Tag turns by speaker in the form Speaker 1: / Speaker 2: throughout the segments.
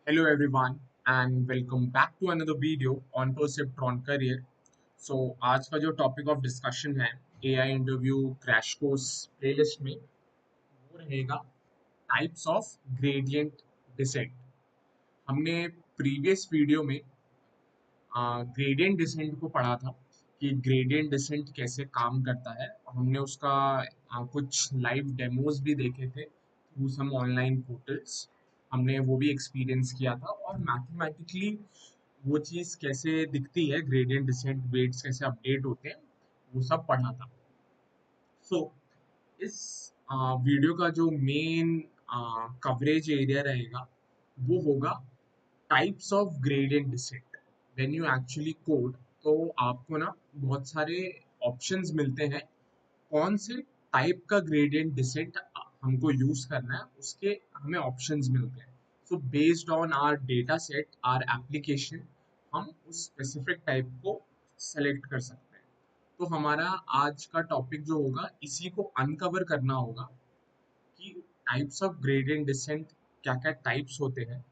Speaker 1: Hello everyone and welcome back to another video on Perceptron Career. So आज का जो topic of discussion है AI interview crash course playlist में वो रहेगा टाइप्स ऑफ ग्रेडियंट डिसेंट। हमने प्रीवियस वीडियो में ग्रेडियंट डिसेंट को पढ़ा था कि ग्रेडियंट डिसेंट कैसे काम करता है। हमने उसका कुछ लाइव डेमोज भी देखे थे थ्रू सम ऑनलाइन पोर्टल्स। हमने वो भी एक्सपीरियंस किया था और मैथमेटिकली वो चीज़ कैसे दिखती है, ग्रेडियंट डिसेंट वेट्स कैसे अपडेट होते हैं, वो सब पढ़ा था। सो इस वीडियो का जो मेन कवरेज एरिया रहेगा वो होगा types of gradient descent. When you actually code तो आपको ना बहुत सारे ऑप्शंस मिलते हैं कौन से टाइप का ग्रेडियंट डिसेंट हमको यूज करना है, उसके हमें ऑप्शंस मिलते हैं। So based on our data set our application हम उस स्पेसिफिक टाइप को सेलेक्ट कर सकते हैं। तो हमारा आज का टॉपिक जो होगा इसी को अनकवर करना होगा कि टाइप्स ऑफ ग्रेडियंट डिसेंट क्या क्या टाइप्स होते हैं,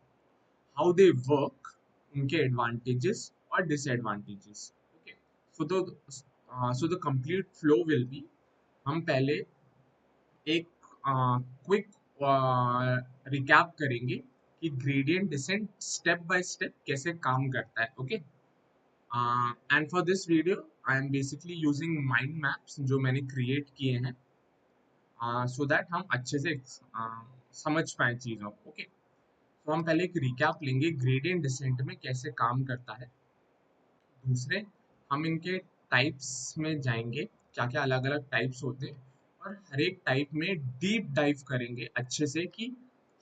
Speaker 1: हाउ दे वर्क, उनके एडवांटेजेस और disadvantages. Okay, so the complete flow will be, हम पहले एक क्विक रिकैप करेंगे कि gradient descent step by step कैसे काम करता है। Okay, and for this video I am basically using mind maps जो मैंने क्रिएट किए हैं सो दैट हम अच्छे से समझ पाए चीज़ों को। ओके, तो हम पहले एक रिकैप लेंगे ग्रेडियंट डिसेंट में कैसे काम करता है। दूसरे हम इनके टाइप्स में जाएंगे, क्या क्या अलग अलग टाइप्स होते हैं, और हर एक टाइप में डीप डाइव करेंगे अच्छे से कि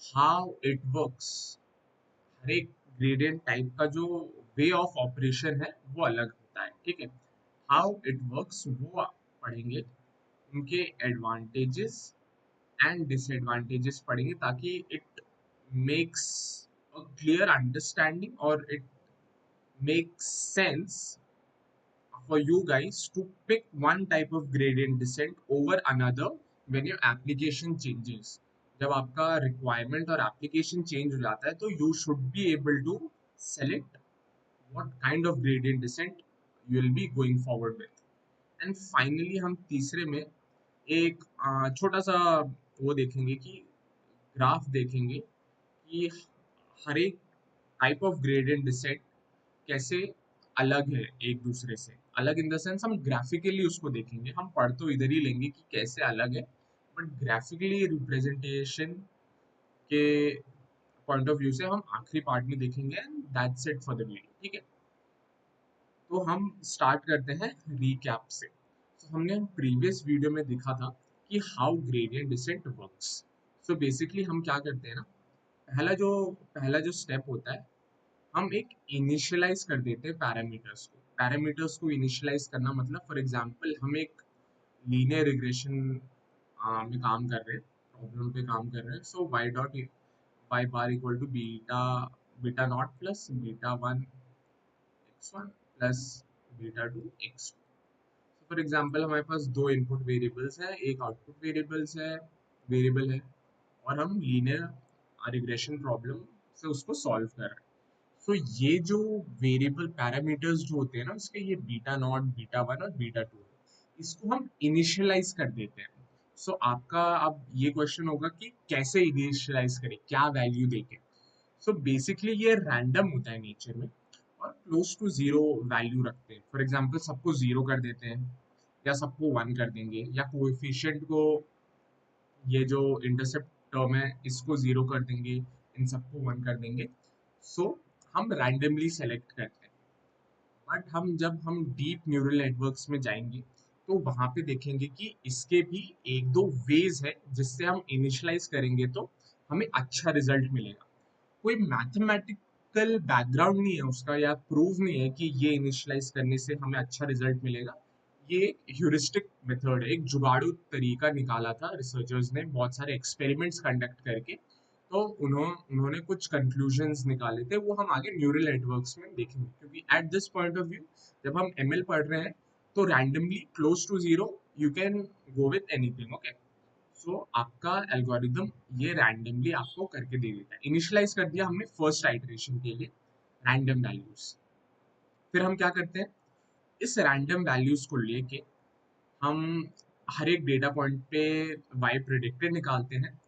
Speaker 1: हाउ इट वर्क्स। हर एक ग्रेडियंट टाइप का जो वे ऑफ ऑपरेशन है वो अलग होता है। ठीक है, हाउ इट वर्क्स वो पढ़ेंगे, उनके एडवांटेजेस एंड डिसएडवांटेजेस पढ़ेंगे ताकि it makes a clear understanding और it makes sense for you guys to pick one type of gradient descent over another when your application changes. जब आपका requirement और application change हो जाता है तो you should be able to select what kind of gradient descent you will be going forward with. And finally हम तीसरे में एक छोटा सा वो देखेंगे कि ग्राफ देखेंगे कि हर एक टाइप ऑफ ग्रेडियंट डिसेंट कैसे अलग है एक दूसरे से। अलग इन द सेंस हम ग्राफिकली उसको देखेंगे, हम पढ़ तो इधर ही लेंगे कि कैसे अलग है, बट ग्राफिकली रिप्रेजेंटेशन के पॉइंट ऑफ व्यू से हम आखिरी पार्ट में देखेंगे and that's it for the video. ठीक है, तो हम स्टार्ट करते हैं रीकैप से। तो हमने प्रीवियस वीडियो में देखा था कि how gradient descent works. So basically हम क्या करते हैं ना, पहला जो स्टेप होता है, हम एक इनिशियलाइज कर देते हैं पैरामीटर्स को इनिशियलाइज करना मतलब फॉर एग्जांपल हम एक लीनियर रिग्रेशन में काम कर रहे हैं, प्रॉब्लम पे काम कर रहे हैं। So Y bar equal to beta beta naught plus beta one X one plus beta two X two. For example हमारे पास दो इनपुट वेरिएबल्स हैं, एक आउटपुट वेरिएबल है और हम लीनियर रिग्रेशन प्रॉब्लम से उसको सॉल्व कर रहे हैं। तो ये जो वेरिएबल पैरामीटर्स जो होते हैं ना उसके, ये बीटा नॉट बीटा वन और बीटा टू, इसको हम इनिशियलाइज कर देते हैं। सो आपका अब ये क्वेश्चन होगा कि कैसे इनिशियलाइज करें, क्या वैल्यू देके। सो बेसिकली ये रैंडम होता है नेचर में और क्लोज टू जीरो वैल्यू रखते हैं। फॉर एग्जांपल सबको जीरो कर देते हैं या सबको वन कर देंगे, या कोएफिशिएंट को, ये जो इंटरसेप्ट टर्म है इसको जीरो कर देंगे, इन सबको वन कर देंगे। सो हम रैंडमली सेलेक्ट करते हैं। बट जब हम डीप न्यूरल नेटवर्क्स में जाएंगे तो वहां पे देखेंगे कि इसके भी एक दो वेज है जिससे हम इनिशियलाइज करेंगे तो हमें अच्छा रिजल्ट मिलेगा। कोई मैथमेटिकल बैकग्राउंड नहीं है उसका या प्रूव नहीं है कि ये इनिशियलाइज करने से हमें अच्छा रिजल्ट मिलेगा। ये ह्यूरिस्टिक मेथड है, एक जुगाड़ू तरीका निकाला था रिसर्चर्स ने बहुत सारे एक्सपेरिमेंट्स कंडक्ट करके। तो उन्होंने कुछ कंक्लूजन्स निकाले थे, वो हम आगे न्यूरल नेटवर्क्स में देखेंगे, क्योंकि at this point of view जब हम एमएल पढ़ रहे हैं तो randomly close to zero you can go with anything. Okay, so आपका एल्गोरिदम ये रैंडमली आपको करके दे देता है। इनिशियलाइज कर दिया हमने फर्स्ट आइटरेशन के लिए रैंडम वैल्यूज। फिर हम क्या करते हैं, इस रैंडम वैल्यूज को लेके हम हर एक डेटा पॉइंट पे वाई प्रिडिक्टेड निकालते हैं।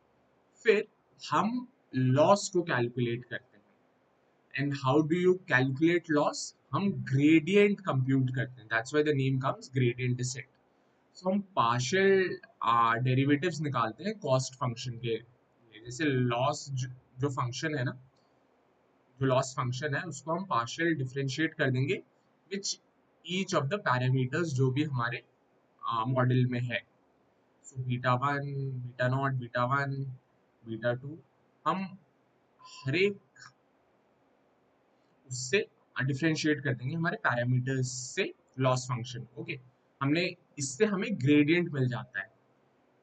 Speaker 1: फिर हम लॉस को कैलकुलेट करते हैं। And how do you calculate loss? हम ग्रेडियंट कंप्यूट करते हैं, that's why the name comes gradient descent. So हम पार्शियल डेरिवेटिव्स निकालते हैं कॉस्ट फंक्शन के लिए। जैसे लॉस जो फंक्शन है ना, जो लॉस फंक्शन है उसको हम पार्शियल डिफरेंशिएट कर देंगे which each of the parameters जो भी हमारे मॉडल में है। So beta one, beta not, beta one, beta two, हम हर एक उससे डिफरेंशिएट कर देंगे हमारे पैरामीटर्स से लॉस फंक्शन। ओके, हमने इससे हमें ग्रेडियंट मिल जाता है।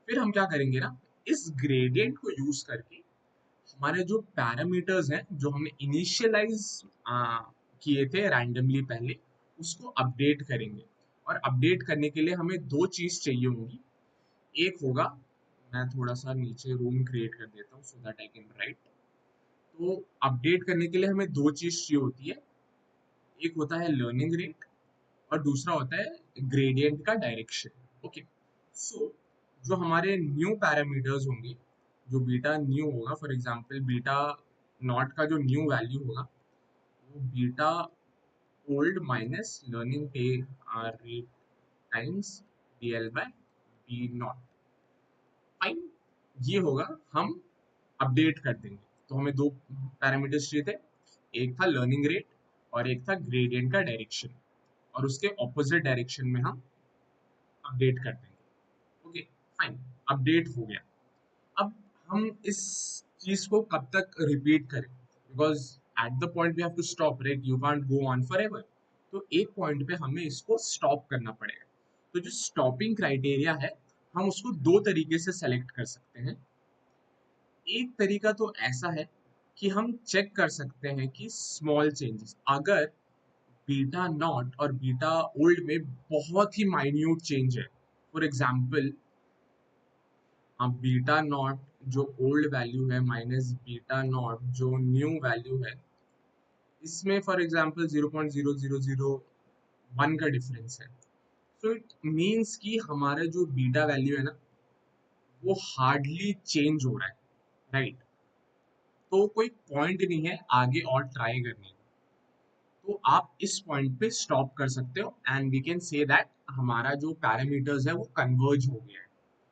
Speaker 1: फिर हम क्या करेंगे ना, इस ग्रेडियंट को यूज करके हमारे जो पैरामीटर्स हैं जो हमने इनिशियलाइज किए थे रैंडमली पहले, उसको अपडेट करेंगे। और अपडेट करने के लिए हमें दो चीज चाहिए होंगी। एक होगा, मैं थोड़ा सा नीचे रूम क्रिएट कर देता हूँ so that I can write. तो अपडेट करने के लिए हमें दो चीज चाहिए होती है। एक होता है लर्निंग रेट और दूसरा होता है ग्रेडियंट का डायरेक्शन। ओके, सो जो हमारे न्यू पैरामीटर्स होंगे, जो बीटा न्यू होगा, फॉर एग्जांपल बीटा नॉट का जो न्यू वैल्यू होगा वो beta old minus learning rate times dl by B naught. Fine, ये होगा, हम अपडेट कर देंगे। तो हमें दो पैरामीटर्स चाहिए थे, एक था लर्निंग रेट और एक था ग्रेडियंट का डायरेक्शन, और उसके ऑपोजिट डायरेक्शन में हम अपडेट कर देंगे। ओके, फाइन, अपडेट हो गया। अब हम इस चीज को कब तक रिपीट करें, because at the point we have to stop, right? You can't go on forever. तो एक पॉइंट पे हमें इसको स्टॉप करना पड़ेगा। तो जो स्टॉपिंग क्राइटेरिया है, हम उसको दो तरीके से सेलेक्ट कर सकते हैं। एक तरीका तो ऐसा है कि हम चेक कर सकते हैं कि स्मॉल चेंजेस, अगर बीटा नॉट और बीटा ओल्ड में बहुत ही माइन्यूट चेंज है, फॉर एग्जाम्पल बीटा नॉट जो ओल्ड वैल्यू है माइनस बीटा नॉट जो न्यू वैल्यू है, इसमें फॉर एग्जाम्पल 0.0001 का डिफरेंस है। सो इट मीन्स कि हमारा जो बीटा वैल्यू है ना, वो हार्डली चेंज हो रहा है, राइट? तो कोई पॉइंट नहीं है आगे और ट्राई करने का। तो आप इस पॉइंट पे स्टॉप कर सकते हो and we can say that हमारा जो पैरामीटर्स है वो कन्वर्ज हो गया है।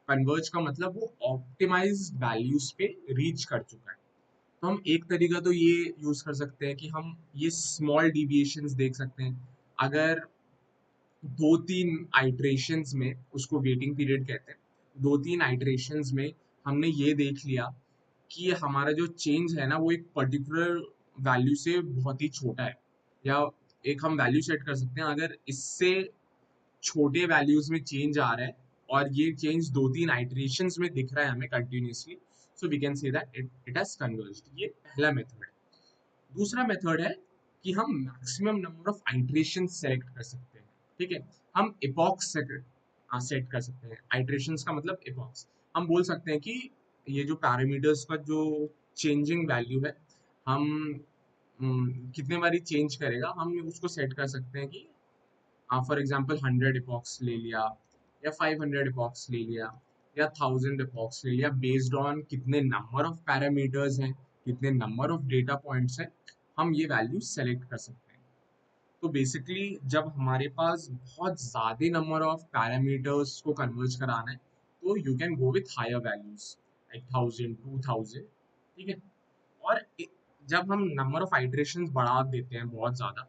Speaker 1: कन्वर्ज का मतलब वो ऑप्टिमाइज वैल्यूज पे रीच कर चुका है। तो हम एक तरीका तो ये यूज कर सकते हैं कि हम ये स्मॉल डिविएशंस देख सकते हैं। अगर दो तीन आइट्रेशंस में, उसको वेटिंग पीरियड कहते हैं, दो तीन आइट्रेशंस में हमने ये देख लिया कि हमारा जो चेंज है ना वो एक पर्टिकुलर वैल्यू से बहुत ही छोटा है, या एक हम वैल्यू सेट कर सकते हैं, अगर इससे छोटे वैल्यूज में चेंज आ रहा है और ये चेंज दो तीन आइट्रेशंस में दिख रहा है हमें continuously, so we can say that it has converged. ये पहला मेथड है। दूसरा मेथड है कि हम maximum number of iteration select कर सकते हैं। ठीक है, हम इपॉक्स सेट कर सकते हैं। आइट्रेशंस का मतलब इपॉक्स। हम बोल सकते हैं कि ये जो पैरामीटर्स का जो चेंजिंग वैल्यू है, हम कितने बारी चेंज करेगा, हम उसको सेट कर सकते हैं कि फॉर एग्जाम्पल 100 इपॉक्स ले लिया, या 500 इपॉक्स ले लिया, या 1000 इपॉक्स ले लिया, बेस्ड ऑन कितने नंबर ऑफ पैरामीटर्स हैं, कितने नंबर ऑफ डेटा पॉइंट्स हैं, हम ये वैल्यू सेलेक्ट कर सकते हैं। तो बेसिकली जब हमारे पास बहुत ज़्यादा नंबर ऑफ पैरामीटर्स को कन्वर्ज कराना है, तो you can go with higher values like 1000, 2000। ठीक है, और जब हम नंबर ऑफ आइट्रेशंस बढ़ा देते हैं बहुत ज़्यादा,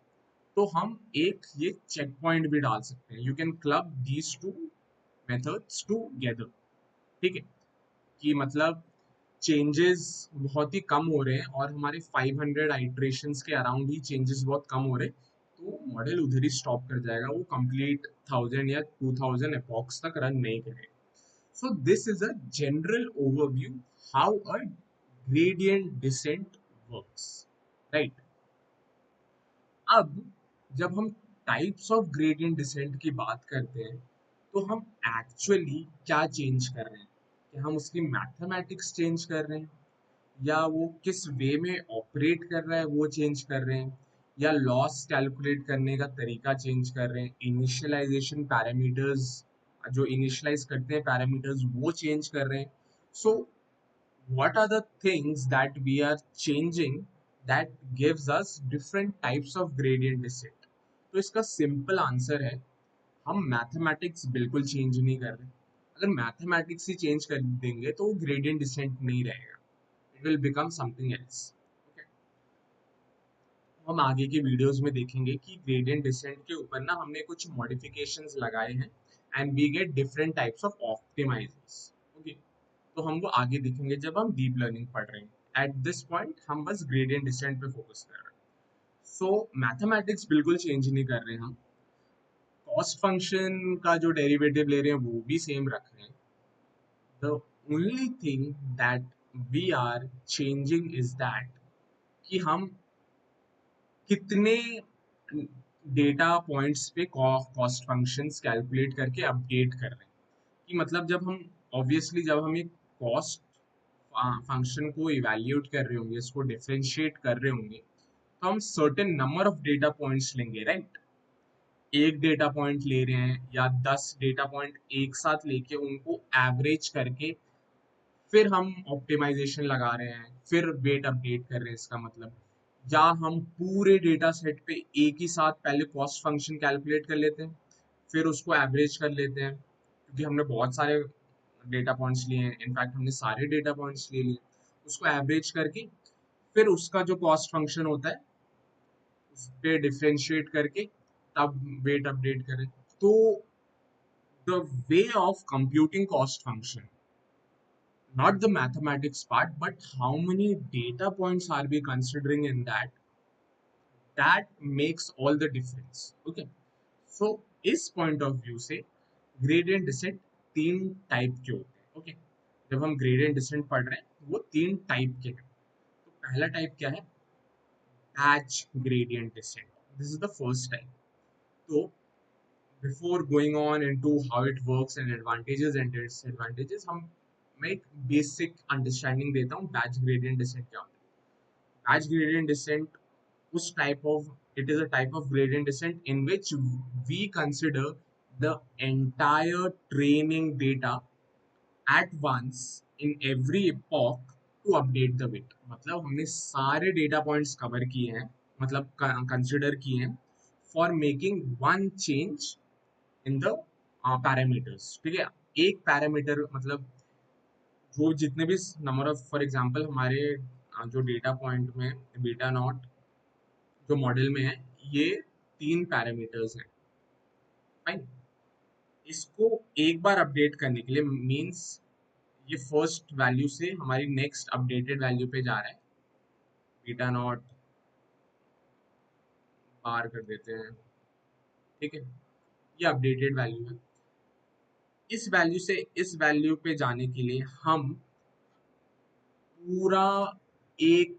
Speaker 1: तो हम एक ये चेक पॉइंट भी डाल सकते हैं। You can club these two methods together. ठीक है, कि मतलब चेंजेस बहुत ही कम हो रहे हैं और हमारे 500 आइट्रेशंस के अराउंड ही चेंजेस बहुत कम हो रहे हैं, तो मॉडल उधर ही स्टॉप कर जाएगा, वो कंप्लीट 1000 या 2000 एपॉक्स तक रन नहीं करेगा। सो this is a general overview how a gradient descent works, right? अब जब हम टाइप्स ऑफ ग्रेडियंट डिसेंट की बात करते हैं, तो हम एक्चुअली क्या चेंज कर रहे हैं, कि हम उसकी मैथमेटिक्स चेंज कर रहे हैं, या वो किस वे में ऑपरेट कर रहा है वो चेंज कर रहे हैं, या लॉस कैलकुलेट करने का तरीका चेंज कर रहे हैं, इनिशियलाइजेशन पैरामीटर्स जो इनिशियलाइज करते हैं पैरामीटर्स वो चेंज कर रहे हैं. सो what are the things that we are changing that gives us different types of gradient descent. तो इसका सिंपल आंसर है, हम मैथमेटिक्स बिल्कुल चेंज नहीं कर रहे. अगर मैथमेटिक्स ही चेंज कर देंगे तो वो ग्रेडियंट डिसेंट नहीं रहेगा, it will become something else. हम आगे के वीडियोस में देखेंगे कि ग्रेडियंट डिसेंट के ऊपर ना हमने कुछ मॉडिफिकेशंस लगाए हैं and we get different types of optimizers. Okay, तो हम वो आगे देखेंगे जब हम डीप लर्निंग पढ़ रहे हैं. एट दिस पॉइंट हम बस ग्रेडियंट डिसेंट पे फोकस कर रहे हैं. सो मैथमेटिक्स बिल्कुल चेंज नहीं कर रहे हैं हम. कॉस्ट फंक्शन का जो डेरिवेटिव ले रहे हैं वो भी सेम रख रहे हैं. The only thing that we are changing is that कि हम कितने डेटा पॉइंट्स पे कॉस्ट फंक्शंस कैलकुलेट करके अपडेट कर रहे हैं. कि मतलब जब हम ऑब्वियसली जब हम एक कॉस्ट फंक्शन को इवैल्यूएट कर रहे होंगे, इसको डिफरेंशिएट कर रहे होंगे, तो हम certain number of data points लेंगे, राइट. एक डेटा पॉइंट ले रहे हैं या 10 डेटा पॉइंट एक साथ लेके उनको एवरेज करके फिर हम ऑप्टिमाइजेशन लगा रहे हैं, फिर वेट अपडेट कर रहे हैं. इसका मतलब या हम पूरे डेटा सेट पे एक ही साथ पहले कॉस्ट फंक्शन कैलकुलेट कर लेते हैं, फिर उसको एवरेज कर लेते हैं, क्योंकि हमने बहुत सारे डेटा पॉइंट्स लिए हैं, इनफैक्ट हमने सारे डेटा पॉइंट्स ले लिए, उसको एवरेज करके फिर उसका जो कॉस्ट फंक्शन होता है उस पे डिफरेंशिएट करके तब वेट अपडेट करें. तो the way of computing cost function, not the mathematics part, but how many data points are we considering in that makes all the difference. Okay, so इस point of view से gradient descent तीन type के होते हैं. Okay, जब हम gradient descent पढ़ रहे हैं वो तीन टाइप के हैं. तो पहला टाइप क्या है? batch gradient descent. This is the first type. तो before going on into how it works and advantages and disadvantages, हम मैं एक बेसिक अंडरस्टैंडिंग देता हूँ बैच ग्रेडियंट डिसेंट क्या होता है. बैच ग्रेडियंट डिसेंट उस type of, it is a type of gradient descent in which we consider the entire training data at once in every epoch to update the weight. मतलब हमने सारे data points cover किए हैं, मतलब consider किए हैं for making one change in the parameters. ठीक है, एक पैरामीटर मतलब जो जितने भी नंबर ऑफ, फॉर एग्जांपल हमारे जो डेटा पॉइंट में बीटा नॉट जो मॉडल में है, ये तीन पैरामीटर्स हैं, फाइन. इसको एक बार अपडेट करने के लिए मींस ये फर्स्ट वैल्यू से हमारी नेक्स्ट अपडेटेड वैल्यू पे जा रहा है. बीटा नॉट बार कर देते हैं, ठीक है, ये अपडेटेड वैल्यू है. इस वैल्यू से इस वैल्यू पे जाने के लिए हम पूरा एक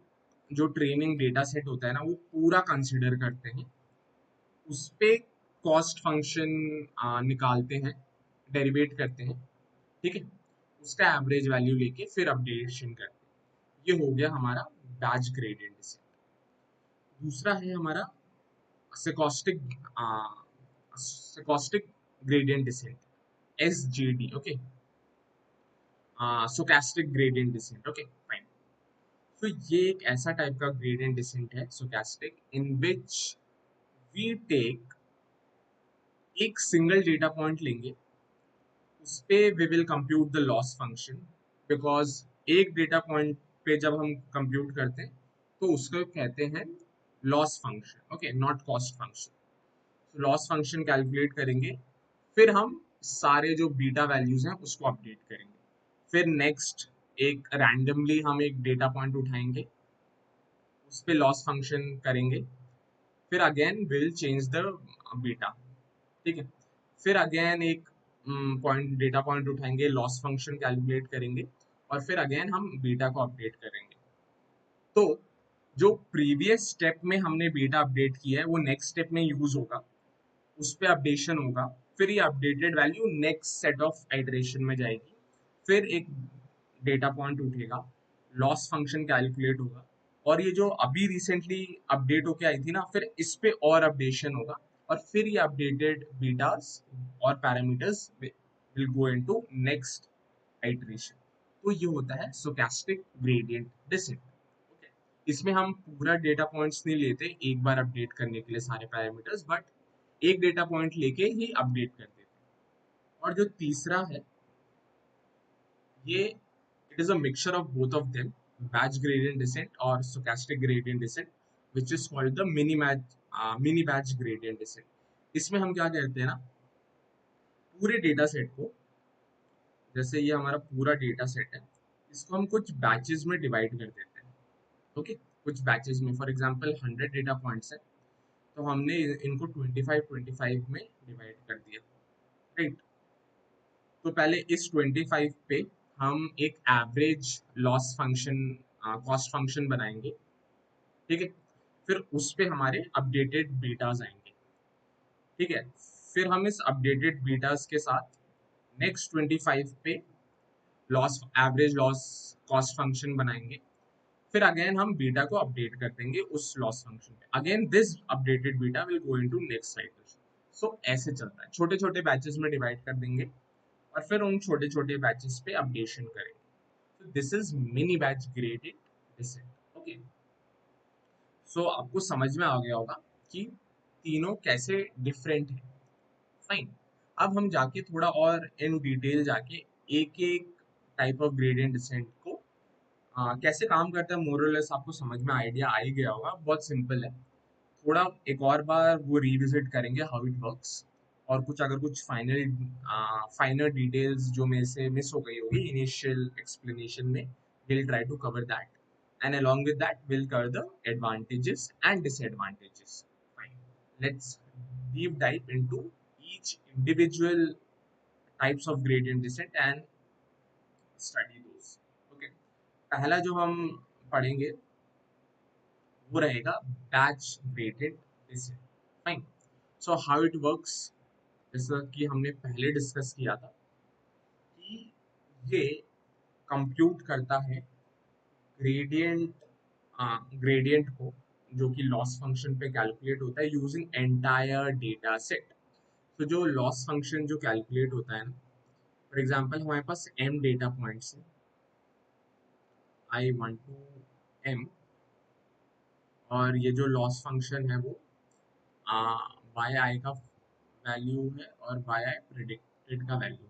Speaker 1: जो ट्रेनिंग डेटा सेट होता है ना वो पूरा कंसिडर करते हैं, उस पे कॉस्ट फंक्शन निकालते हैं, डेरिवेट करते हैं, ठीक है, उसका एवरेज वैल्यू लेके फिर अपडेशन करते हैं. ये हो गया हमारा बैच ग्रेडियंट डिसेंट. दूसरा है हमारा stochastic stochastic gradient descent, SGD. Okay, stochastic gradient descent. Okay, fine. तो ये एक ऐसा टाइप का ग्रेडियंट डिसेंट है stochastic, in which we take एक सिंगल डेटा पॉइंट लेंगे, उस पे we will compute the loss function, because एक डेटा पॉइंट पे जब हम कंप्यूट करते हैं तो उसको कहते हैं loss function. Okay, not cost function. तो लॉस फंक्शन कैलकुलेट करेंगे, फिर हम सारे जो बीटा वैल्यूज हैं उसको अपडेट करेंगे. फिर नेक्स्ट एक रैंडमली हम एक डेटा पॉइंट उठाएंगे, उस पे लॉस फंक्शन करेंगे, फिर again will change the beta, ठीक है. फिर अगेन एक पॉइंट डेटा पॉइंट उठाएंगे, लॉस फंक्शन कैलकुलेट करेंगे, और फिर अगेन हम बीटा को अपडेट करेंगे. तो जो प्रीवियस स्टेप में हमने बीटा अपडेट किया है वो नेक्स्ट स्टेप में यूज होगा, उस पे अपडेशन होगा, फिर ये updated value next set of iteration में जाएगी, फिर एक डेटा पॉइंट उठेगा, लॉस फंक्शन कैलकुलेट होगा, और ये जो अभी रिसेंटली अपडेट होके आई थी ना, फिर इस पे और अपडेशन होगा, और फिर ये अपडेटेड बीटास और parameters will go into next iteration. तो ये होता है स्टोचैस्टिक ग्रेडियंट डिसेंट। ओके, इसमें हम पूरा डेटा पॉइंट्स नहीं लेते एक बार अपडेट करने के लिए सारे पैरामीटर्स, बट एक डेटा पॉइंट लेके ही अपडेट कर देते हैं। और जो तीसरा है, ये it is a mixture of both of them, batch gradient descent और stochastic gradient descent, which is called the mini batch gradient descent. इसमें हम क्या करते हैं ना, पूरे डेटा सेट को, जैसे ये हमारा पूरा डेटा सेट है, इसको हम कुछ बैचेस में डिवाइड कर देते हैं। ओके, कुछ बैचेस में, फॉर एग्जांपल 100 डेटा पॉइंट्स है, तो हमने इनको 25-25 में डिवाइड कर दिया, राइट। तो पहले इस 25 पे हम एक average loss function, cost function बनाएंगे, ठीक है। फिर उस पे हमारे अपडेटेड बीटाज आएंगे, ठीक है। फिर हम इस अपडेटेड बीटाज के साथ नेक्स्ट 25 पे loss, average loss cost function बनाएंगे। फिर अगेन हम बीटा को अपडेट कर देंगे उस लॉस फंक्शन पे, again this updated beta will go into next cycle. So ऐसे चलता है, छोटे छोटे बैचेस में डिवाइड कर देंगे, और फिर उन छोटे छोटे बैचेस पे अपडेशन करेंगे। तो this is mini batch graded descent. Okay, so आपको समझ में आ गया होगा कि तीनों कैसे डिफरेंट है। फाइन, अब हम जाके थोड़ा और इन डिटेल जाके एक एक टाइप ऑफ ग्रेडियंट डिसेंट को कैसे काम करता है, मोरलेस आपको समझ में आइडिया आ ही गया होगा, बहुत सिंपल है। थोड़ा एक और बार वो रिविजिट करेंगे हाउ इट वर्क्स, और कुछ अगर कुछ फाइनल डिटेल्स जो मेरे से मिस हो गई होगी इनिशियल एक्सप्लेनेशन में, we'll try to cover that, and along with that we'll cover the advantages and disadvantages. Fine, let's deep dive into each individual types of gradient descent and study those. Okay, पहला जो हम पढ़ेंगे वो रहेगा batch graded descent. Fine, so how it works, जैसा कि हमने पहले डिस्कस किया था कि ये कंप्यूट करता है ग्रेडियंट, ग्रेडियंट को, जो कि लॉस फंक्शन पे कैलकुलेट होता है यूजिंग एंटायर डेटा सेट। तो जो लॉस फंक्शन जो कैलकुलेट होता है ना, फॉर एग्जांपल हमारे पास m डेटा पॉइंट्स है, I1 to m, और ये जो लॉस फंक्शन है वो वाई आई का वैल्यू है और वाई आई प्रिडिक्टेड का वैल्यू,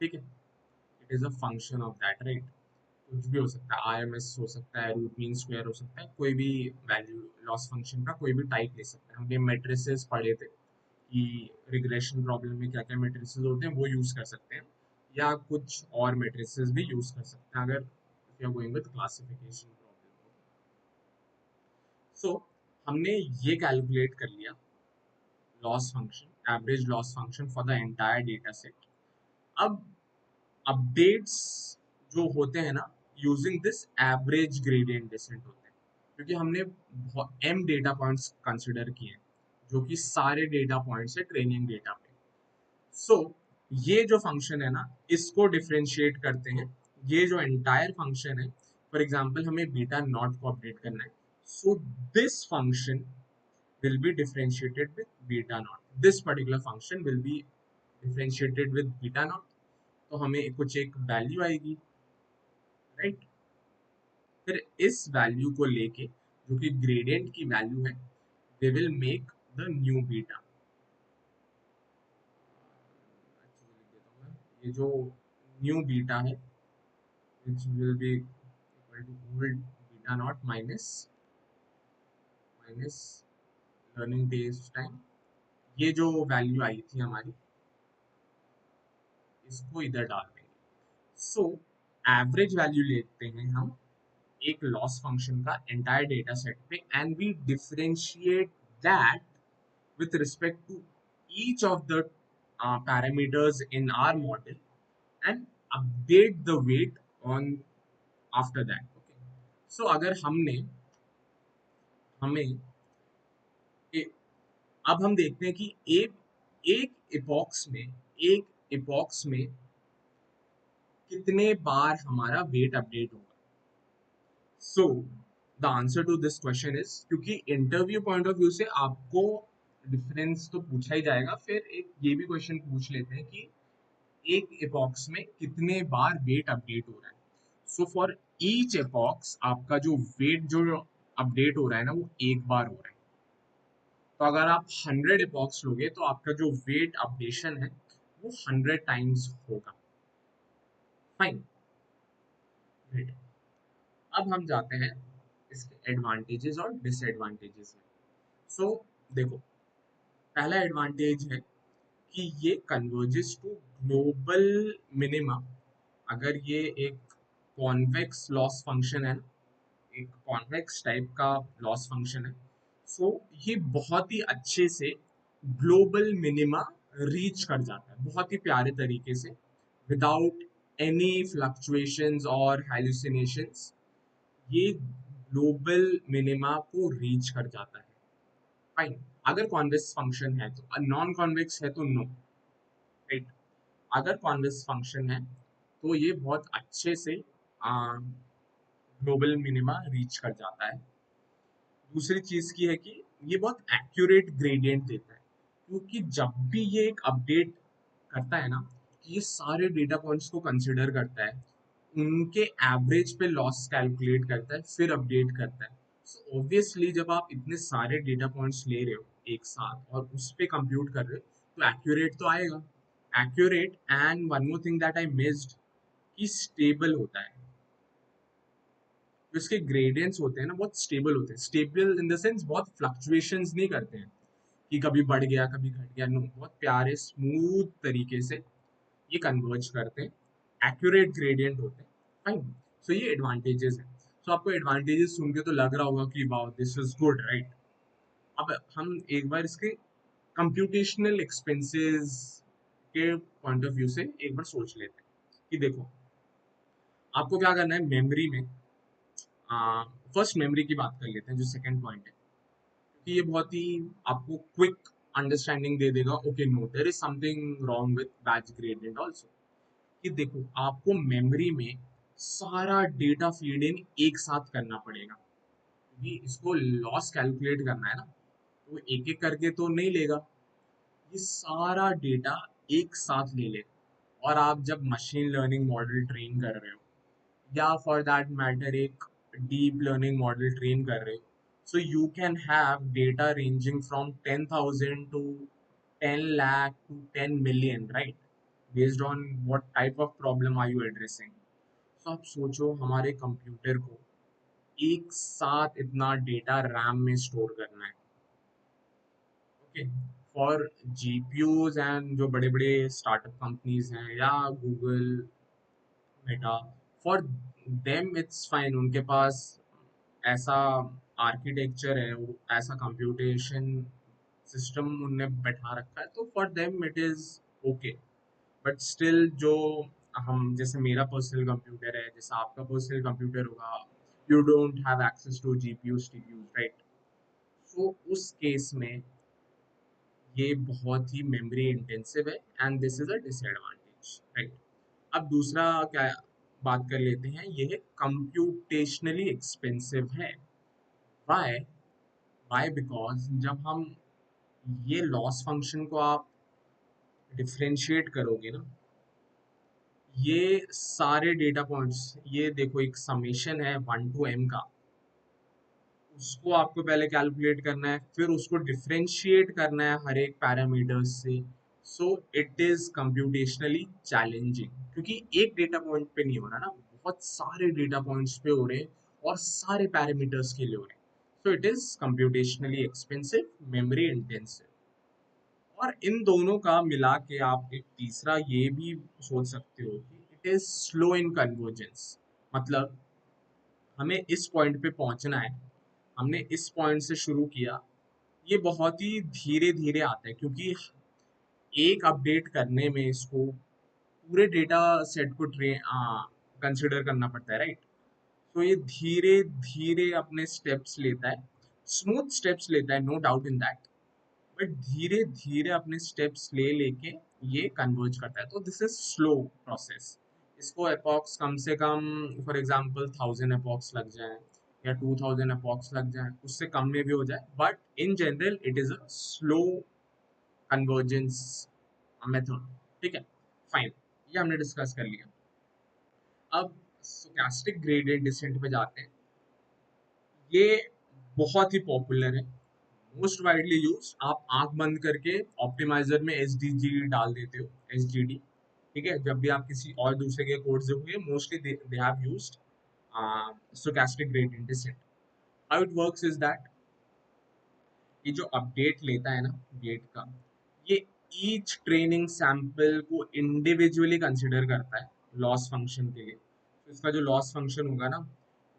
Speaker 1: ठीक है। It is a function of that, right. कुछ भी हो सकता है, आरएमएस हो सकता है, रूट मीन स्क्वायर हो सकता है, कोई भी वैल्यू लॉस फंक्शन का कोई भी टाइप ले सकते हैं। हमने मैट्रिसेस पढ़े थे कि रिग्रेशन प्रॉब्लम में क्या क्या मैट्रिसेस होते हैं, वो यूज कर सकते हैं, या कुछ और मैट्रिसेस भी यूज कर सकते हैं अगर if you are going with classification problem. So हमने ये कैलकुलेट कर लिया loss function, average loss function for the entire data set. अब अपडेट्स जो होते हैं ना, using this average gradient descent होते हैं, क्योंकि हमने m डेटा पॉइंट्स कंसिडर किए हैं, जो कि सारे डेटा पॉइंट्स है ट्रेनिंग डेटा पे। सो ये जो फंक्शन है ना, इसको डिफरेंशिएट करते हैं। ये जो एंटायर फंक्शन है, फॉर एग्जांपल हमें बीटा नॉट को अपडेट करना है, so this function will be differentiated with beta naught. This particular function will be differentiated with beta naught. तो हमें कुछ एक वैल्यू आएगी, राइट। फिर इस वैल्यू को लेके, जो कि ग्रेडियंट की वैल्यू है, they will make the new beta. ये जो न्यू बीटा है, which will be equal to old beta naught minus learning days time, ये जो वैल्यू आई थी हमारी, इसको इधर डाल देंगे। सो एवरेज वैल्यू लेते हैं हम एक लॉस फंक्शन का एंटायर डेटा सेट पे, and we differentiate that with respect to each of the parameters in our model and update the weight on after that. Okay, so अगर हमने हमें ए, अब हम देखते हैं कि एक एक इपॉक्स में कितने बार हमारा वेट अपडेट होगा। So the answer to this question is, क्योंकि इंटरव्यू पॉइंट ऑफ व्यू से आपको डिफरेंस तो पूछा ही जाएगा, फिर एक ये भी क्वेश्चन पूछ लेते हैं कि एक एपॉक्स में कितने बार वेट अपडेट हो रहा है। सो फॉर ईच एपॉक्स आपका जो वेट जो अपडेट हो रहा है ना, वो एक बार हो रहा है। तो अगर आप 100 एपॉक्स लोगे तो आपका जो वेट अपडेशन है वो 100 टाइम्स होगा। Fine, great. अब हम जाते हैं इसके एडवांटेजेस और डिसएडवांटेजेस में। सो देखो, पहला एडवांटेज है कि ये कन्वर्जेस टू ग्लोबल मिनिमा। अगर ये एक कॉन्वेक्स लॉस फंक्शन है, एक कॉन्वेक्स टाइप का लॉस फंक्शन है, सो ये बहुत ही अच्छे से ग्लोबल मिनिमा रीच कर जाता है, बहुत ही प्यारे तरीके से, विदाउट एनी फ्लक्चुएशंस और हेलुसिनेशंस। ये ग्लोबल मिनिमा को रीच कर जाता है। फाइन, अगर कॉन्वेक्स फंक्शन है तो, नॉन कॉन्वेक्स है तो नो, राइट। अगर कॉन्वेक्स फंक्शन है तो ये बहुत अच्छे से ग्लोबल मिनिमा रीच कर जाता है। दूसरी चीज की है कि ये बहुत एक्यूरेट ग्रेडियंट देता है, क्योंकि जब भी ये एक अपडेट करता है ना, ये सारे डेटा पॉइंट्स को कंसिडर करता है, उनके एवरेज पे लॉस कैलकुलेट करता है, फिर अपडेट करता है। सो ऑब्वियसली जब आप इतने सारे डेटा पॉइंट्स ले रहे हो एक साथ और उस पे कंप्यूट कर रहे हो, तो एक्यूरेट तो आएगा। Accurate, and one more thing that I missed, कि स्टेबल होता है। जो इसके ग्रेडियंट्स होते हैं ना, बहुत स्टेबल होते हैं। स्टेबल इन द सेंस बहुत फ्लक्चुएशंस नहीं करते हैं कि कभी बढ़ गया कभी घट गया, नो, बहुत प्यारे स्मूथ तरीके से ये कन्वर्ज करते हैं, एक्यूरेट ग्रेडियंट होते हैं। फाइन, सो ये एडवांटेजेस है। सो आपको एडवांटेजेस सुन के तो लग रहा होगा कि wow this is good, right. अब हम एक बार इसके कंप्यूटेशनल एक्सपेंसेस के पॉइंट ऑफ व्यू से एक बार सोच लेते हैं कि देखो, आपको क्या करना है मेमोरी में। फर्स्ट मेमोरी की बात कर लेते हैं, जो सेकंड पॉइंट है, क्योंकि ये बहुत ही आपको क्विक अंडरस्टैंडिंग दे देगा। Okay, no, there is something wrong with batch gradient also. कि देखो, आपको मेमोरी में सारा डेटा फीड इन एक साथ करना पड़ेगा, क्योंकि इसको लॉस कैलकुलेट करना है ना, तो एक एक करके तो नहीं लेगा, ये सारा डेटा एक साथ ले लेगा। और आप जब मशीन लर्निंग मॉडल ट्रेन कर रहे हो, या फॉर दैट मैटर एक डीप लर्निंग मॉडल ट्रेन कर रहे हो, so you can have data ranging from 10,000 to 10 lakh to 10 million, right? Based on what type of problem are you addressing. So आप सोचो, हमारे कंप्यूटर को एक साथ इतना डेटा रैम में स्टोर करना है। ओके, फॉर जीपीयूज एंड जो बड़े बड़े स्टार्टअप कंपनीज हैं या Google, Meta, for them it's fine, उनके पास ऐसा आर्किटेक्चर है, वो ऐसा कंप्यूटेशन सिस्टम उनने बैठा रखा है, तो for them it is okay. But still जो हम, जैसे मेरा पर्सनल कंप्यूटर है, जैसे आपका पर्सनल कंप्यूटर होगा, you don't have access to GPUs TPUs, right. So उस केस में ये बहुत ही मेमोरी इंटेंसिव है, and this is a disadvantage, right. अब दूसरा क्या बात कर लेते हैं, ये है कंप्यूटेशनली एक्सपेंसिव है। वाई? वाई बिकॉज जब हम ये लॉस फंक्शन को आप डिफरेंशिएट करोगे ना, ये सारे डेटा पॉइंट्स, ये देखो एक समेशन है 1 to m का, उसको आपको पहले कैलकुलेट करना है, फिर उसको डिफरेंशिएट करना है हर एक पैरामीटर्स से। सो इट इज कंप्यूटेशनली चैलेंजिंग, क्योंकि एक डेटा पॉइंट पे नहीं हो रहा ना, बहुत सारे डेटा पॉइंट्स पे हो रहे हैं, और सारे पैरामीटर्स के लिए हो रहे हैं। सो it is computationally expensive, memory intensive. और इन दोनों का मिला के आप एक तीसरा ये भी सोच सकते हो कि it is slow in convergence. मतलब हमें इस पॉइंट पे पहुंचना है, हमने इस पॉइंट से शुरू किया, ये बहुत ही धीरे धीरे आता है, क्योंकि एक अपडेट करने में इसको पूरे डेटा सेट को कंसिडर करना पड़ता है, राइट। तो ये धीरे धीरे अपने स्टेप्स लेता है, स्मूथ स्टेप्स लेता है, no doubt in that, but धीरे धीरे अपने स्टेप्स ले लेके ये कन्वर्ज करता है। तो दिस इज स्लो प्रोसेस, इसको एपॉक्स कम से कम फॉर एग्जांपल 1000 एपॉक्स लग जाए या 2000 एपॉक्स लग जाए, उससे कम में भी हो जाए, but in general it is a slow convergence method. ठीक है, फाइन, ये हमने डिस्कस कर लिया। अब स्टोचैस्टिक ग्रेडियंट डिसेंट पे जाते हैं। ये बहुत ही पॉपुलर है, मोस्ट वाइडली यूज। आप आंख बंद करके ऑप्टिमाइजर में एस डी जी डाल देते हो, एस जी डी। ठीक है, जब भी आप किसी और दूसरे के कोड्स देखोगे, mostly they have used stochastic gradient descent. How it works is that ये जो अपडेट लेता है ना गेट का, ये ईच ट्रेनिंग सैंपल को इंडिविजुअली कंसिडर करता है लॉस फंक्शन के लिए। तो इसका जो लॉस फंक्शन होगा ना,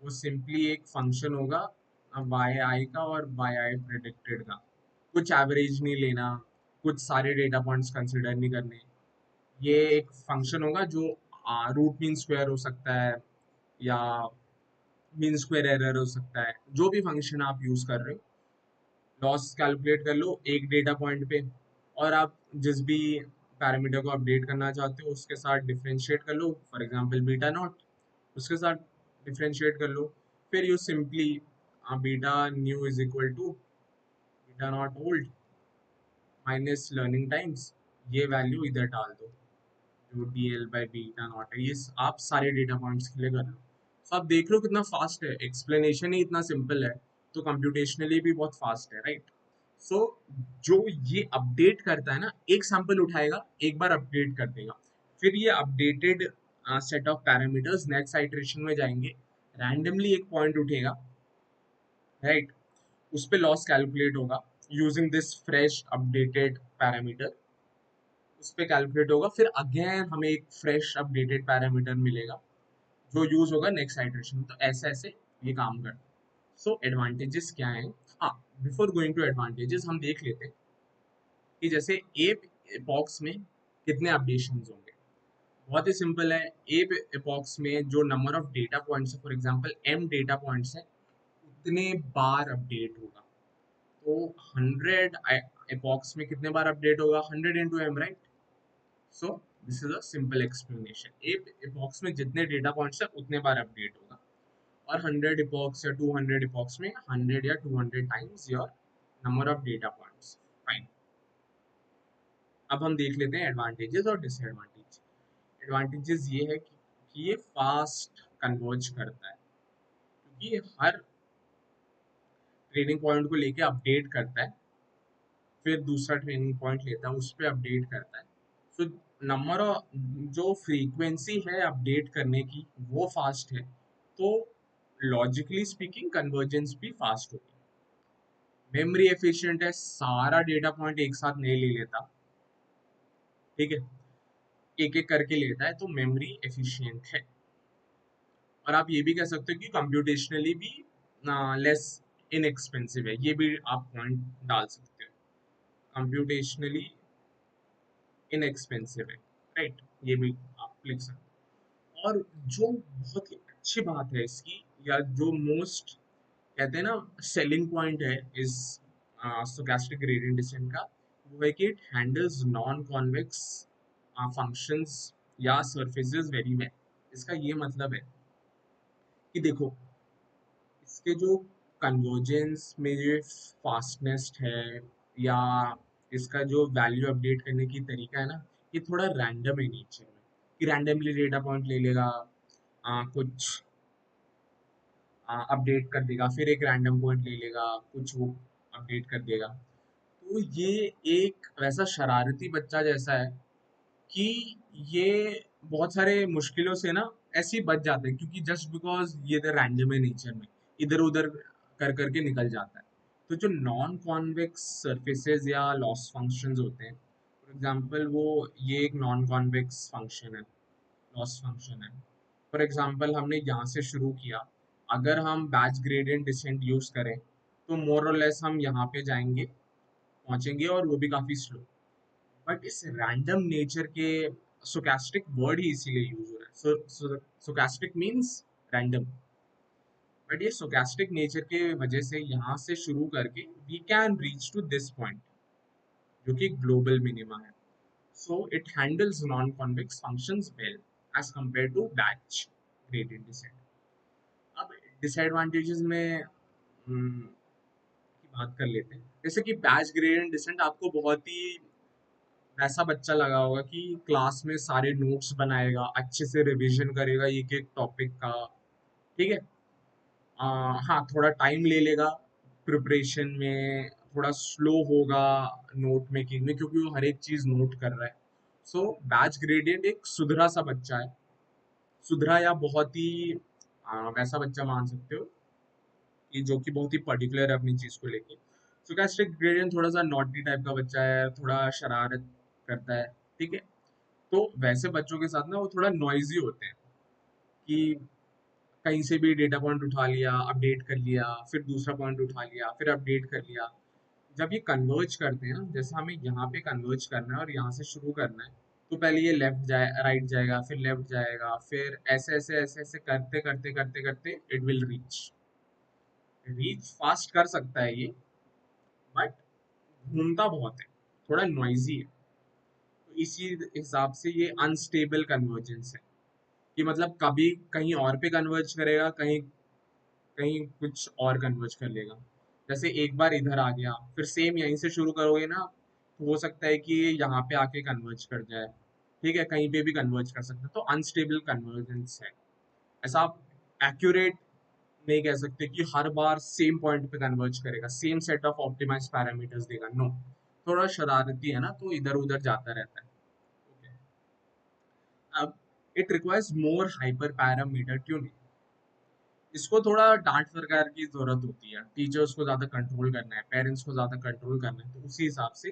Speaker 1: वो सिंपली एक फंक्शन होगा वाई आई का और वाई आई प्रिडिक्टेड का। कुछ एवरेज नहीं लेना, कुछ सारे डेटा पॉइंट्स कंसिडर नहीं करने। ये एक फंक्शन होगा जो रूट मीन स्क्वायर हो सकता है या मीन स्क्वायर एरर हो सकता है, जो भी फंक्शन आप यूज कर रहे हो। लॉस कैलकुलेट कर लो एक डेटा पॉइंट पे, और आप जिस भी पैरामीटर को अपडेट करना चाहते हो उसके साथ डिफरेंशिएट कर लो, फॉर एग्जांपल बीटा नॉट, उसके साथ डिफरेंशिएट कर लो। फिर you simply beta new is equal to beta naught old minus learning times, ये वैल्यू इधर डाल दो जो D L by beta naught है। ये आप सारे डेटा पॉइंट्स के लिए कर लो। तो आप देख लो कितना फास्ट है, एक्सप्लेनेशन ही इतना सिंपल है, तो कंप्यूटेशनली भी बहुत फास्ट है, राइट। सो जो ये अपडेट करता है ना, एक सैंपल उठाएगा, एक बार अपडेट कर देगा, फिर ये updated set of parameters next iteration में जाएंगे, रैंडमली एक पॉइंट उठेगा, राइट, उस पे लॉस कैलकुलेट होगा using this fresh updated parameter. उस पे कैलकुलेट होगा, फिर अगेन हमें एक फ्रेश अपडेटेड पैरामीटर मिलेगा जो यूज होगा नेक्स्ट आइटरेशन में। तो ऐसे ऐसे ये काम करता है। सो एडवांटेजेस क्या हैं? हाँ, बिफोर गोइंग टू एडवांटेजेस हम देख लेते हैं कि जैसे ए एपॉक्स में कितने अपडेशंस होंगे। बहुत ही सिंपल है, ए एपॉक्स में जो नंबर ऑफ डेटा पॉइंट्स है, for example M data points है, उतने बार अपडेट होगा। तो 100 एपॉक्स में कितने बार अपडेट होगा? 100 into M, right. So this is a simple explanation. एक epochs में जितने डेटा पॉइंट्स है उतने बार अपडेट होगा, और 100 epochs या 200 epochs में 100 या 200 times your number of data points. Fine, अब हम देख लेते हैं एडवांटेजेस और डिसएडवांटेज। एडवांटेजेस ये है कि ये फास्ट कन्वर्ज करता है, क्योंकि ये हर ट्रेनिंग पॉइंट को लेके अपडेट करता है, फिर दूसरा ट्रेनिंग पॉइंट लेता है, उस पर अपडेट करता है। सो नंबर ऑफ, जो फ्रीक्वेंसी है अपडेट करने की वो फास्ट है, तो लॉजिकली स्पीकिंग कन्वर्जेंस भी फास्ट होगी। मेमोरी एफिशिएंट है, सारा डेटा पॉइंट एक साथ नहीं ले लेता, ठीक है, एक एक करके लेता है, तो मेमोरी एफिशिएंट है। और आप ये भी कह सकते हो कि कंप्यूटेशनली भी लेस इनएक्सपेंसिव है, ये भी आप पॉइंट डाल सकते हो, कंप्यूटेशनली इनएक्सपेंसिव है, राइट, ये भी आप लिख सकते हो। और जो बहुत ही अच्छी बात है इसकी, या जो मोस्ट कहते हैं ना सेलिंग पॉइंट है इस स्टोचैस्टिक ग्रेडियंट डिसेंट का, वो है कि it handles non convex functions या सरफेसेस वेरी वेल। इसका ये मतलब है कि देखो, इसके जो कन्वर्जेंस में जो फास्टनेस है, या इसका जो वैल्यू अपडेट करने की तरीका है ना, ये थोड़ा रैंडम है नेचर में, कि रैंडमली डेटा पॉइंट ले लेगा, कुछ अपडेट कर देगा, फिर एक रैंडम पॉइंट ले लेगा, कुछ वो अपडेट कर देगा। तो ये एक वैसा शरारती बच्चा जैसा है कि ये बहुत सारे मुश्किलों से ना ऐसे ही बच जाते हैं, क्योंकि जस्ट बिकॉज ये तो रैंडम है नेचर में, इधर उधर कर करके निकल जाता है। तो जो नॉन कॉन्वेक्स सरफेसेस या लॉस फंक्शंस होते हैं, फॉर एग्जांपल वो, ये एक नॉन कॉन्वेक्स फंक्शन है, लॉस फंक्शन है। फॉर एग्जांपल हमने यहाँ से शुरू किया, अगर हम बैच ग्रेडियंट डिसेंट यूज करें तो मोर और लेस हम यहाँ पे जाएंगे, पहुंचेंगे, और वो भी काफी स्लो। बट इस रैंडम नेचर के, stochastic वर्ड ही इसीलिए यूज हो रहा है, stochastic मींस रैंडम, बट ये stochastic नेचर के वजह से यहाँ से शुरू करके we can reach to this point जो कि ग्लोबल मिनिमा है। So it handles non convex functions well. As compare to batch gradient descent. अब डिसएडवांटेजेस में की बात कर लेते हैं। जैसे कि बैच ग्रेडियंट डिसेंट आपको बहुत ही वैसा बच्चा लगा होगा कि क्लास में सारे नोट्स बनाएगा, अच्छे से रिवीजन करेगा एक एक टॉपिक का, ठीक है। हाँ, थोड़ा टाइम ले लेगा प्रिपरेशन में, थोड़ा स्लो होगा नोट मेकिंग में, क्योंकि वो हर एक चीज नोट कर रहा है। सो बैच ग्रेडियंट एक सुधरा सा बच्चा है, सुधरा या बहुत ही वैसा बच्चा मान सकते हो कि जो कि बहुत ही पर्टिकुलर है अपनी चीज को लेके। स्टोकेस्टिक ग्रेडियंट थोड़ा सा नॉटी टाइप का बच्चा है, थोड़ा शरारत करता है, ठीक है। तो वैसे बच्चों के साथ ना वो थोड़ा नॉइजी होते हैं कि कहीं से भी डेटा पॉइंट उठा लिया, अपडेट कर लिया, फिर दूसरा पॉइंट उठा लिया, फिर अपडेट कर लिया। जब ये कन्वर्ज करते हैं ना, जैसे हमें यहाँ पे कन्वर्ज करना है और यहाँ से शुरू करना है, तो पहले ये लेफ्ट जाए, राइट जाएगा, फिर लेफ्ट जाएगा, फिर ऐसे ऐसे ऐसे ऐसे करते करते करते करते it will reach. Reach fast कर सकता है ये, बट घूमता बहुत है, थोड़ा नॉइजी है। तो इसी हिसाब से ये अनस्टेबल कन्वर्जेंस है कि मतलब कभी कहीं और पे कन्वर्ज करेगा, कहीं कहीं कुछ और कन्वर्ज कर लेगा। जैसे एक बार इधर आ गया, फिर सेम यहीं से शुरू करोगे ना, तो हो सकता है कि ये यहाँ पे आके कन्वर्ज कर जाए, ठीक है, कहीं पे भी कन्वर्ज कर सकता है। तो अनस्टेबल कन्वर्जेंस है। ऐसा आप एक्यूरेट नहीं कह सकते कि हर बार सेम पॉइंट पे कन्वर्ज करेगा, same set of optimize parameters देगा, नो। थोड़ा शरारती है ना, तो इधर उधर जाता रहता है। Okay. अब it requires more hyper parameter tuning. इसको थोड़ा डांट फटकार की जरूरत होती है, टीचर्स को ज्यादा कंट्रोल करना है, पेरेंट्स को ज्यादा कंट्रोल करना है, तो उसी हिसाब से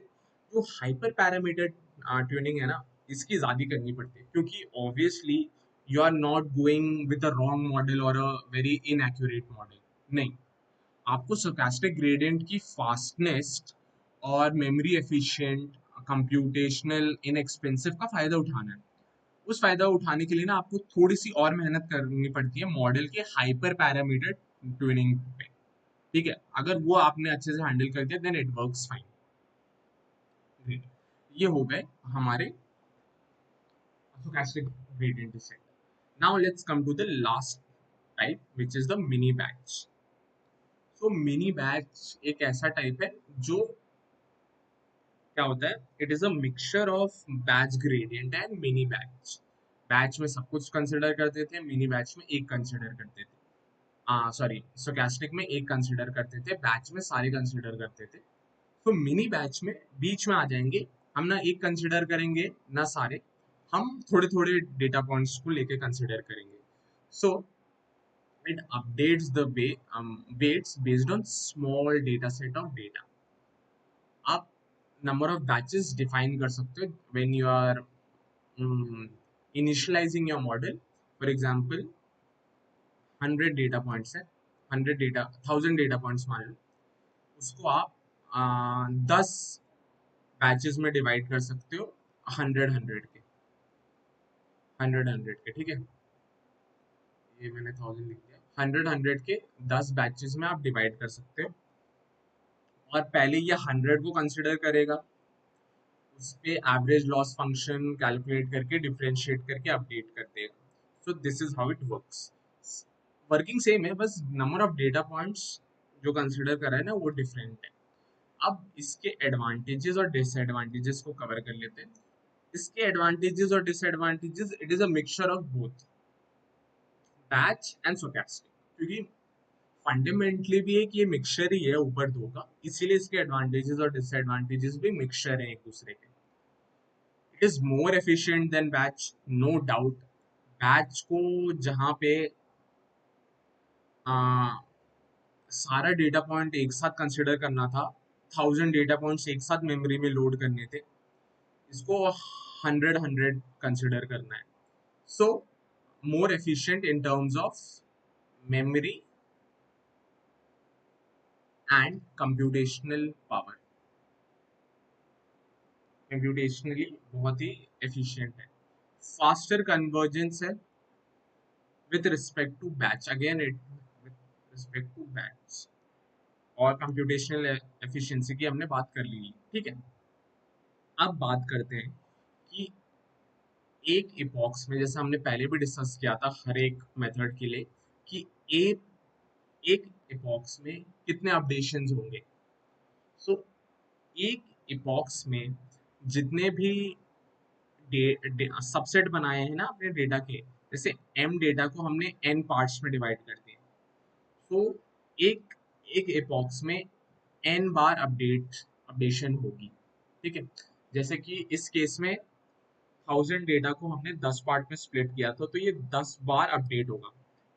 Speaker 1: जो हाइपर पैरामीटर ट्यूनिंग है ना, इसकी ज्यादा करनी पड़ती है, क्योंकि obviously you are not going with a wrong model और अ वेरी इनएक्यूरेट मॉडल। नहीं, आपको stochastic ग्रेडियंट की फास्टनेस और मेमोरी एफिशिएंट, कंप्यूटेशनल इनएक्सपेंसिव का फायदा उठाना है। उस फायदा उठाने के लिए ना आपको थोड़ी सी और मेहनत करनी पड़ती है मॉडल के हाइपर पैरामीटर ट्यूनिंग पे, ठीक है। अगर वो आपने अच्छे से हैंडल कर दिया, then it works fine. Great, ये हो गए हमारे stochastic gradient descent. Now let's come to the last type, which is the mini batch. So mini batch एक ऐसा टाइप है जो क्या होता है, it is a mixture of batch gradient and mini batch. Batch में सब कुछ कंसिडर करते थे, मिनी बैच में एक कंसिडर करते थे। सॉरी, स्टोचैस्टिक में एक कंसिडर करते थे, बैच में सारे कंसिडर करते थे। तो मिनी बैच में बीच में आ जाएंगे, हम ना एक कंसिडर करेंगे ना सारे, हम थोड़े थोड़े डेटा पॉइंट्स को लेके कंसिडर करेंगे। So it updates the weights based on small data set of data. आप नंबर ऑफ बैचेस डिफाइन कर सकते हो when you are initializing your model. For example 100 data points है, 1000 डेटा पॉइंट्स मान लो, उसको आप 10 बैचेस में डिवाइड कर सकते हो, 100 100 के, ठीक है। ये मैंने 1000 लिख दिया, 100 100 के 10 बैचेस में आप डिवाइड कर सकते हो। और पहले ये 100 को कंसिडर करेगा, उस पे एवरेज लॉस फंक्शन कैलकुलेट करके डिफरेंशिएट करके अपडेट कर देगा। सो this is how it works. Working same है, बस नंबर ऑफ डेटा पॉइंट्स जो कंसिडर कर रहा है ना, वो डिफरेंट है। अब इसके एडवांटेजेस और डिसएडवांटेजेस को कवर कर लेते हैं। इसके एडवांटेजेस और disadvantages, it is a mixture of both batch and stochastic, क्योंकि फंडामेंटली भी एक ये मिक्सचर ही है ऊपर दो का, इसीलिए इसके एडवांटेजेस और डिसएडवांटेजेस भी मिक्सचर है एक दूसरे के। It is more efficient than batch, no doubt. Batch को जहाँ पे आ, सारा डेटा पॉइंट एक साथ कंसिडर करना था, 1000 डेटा पॉइंट्स एक साथ मेमोरी में लोड करने थे, इसको 100 100 कंसिडर करना है। So more efficient in terms of memory and computational power, computationally बहुत ही एफिशिएंट है। फास्टर कन्वर्जेंस है with respect to batch, again it with respect to batch, और कंप्यूटेशनल एफिशिएंसी की हमने बात कर ली, ठीक है। अब बात करते हैं कि एक इपॉक्स में, जैसे हमने पहले भी डिस्कस किया था हर एक मेथड के लिए, कि एक एक इपॉक्स में कितने अपडेशंस होंगे। सो एक इपॉक्स में जितने भी सबसेट बनाए हैं ना अपने डेटा के, जैसे एम डेटा को हमने एन पार्ट्स में डिवाइड कर दिया, तो एक एक एपॉक्स में एन बार अपडेशन होगी। ठीक है, जैसे कि इस केस में 1000 डेटा को हमने 10 पार्ट में स्प्लिट किया था, तो ये 10 बार अपडेट होगा।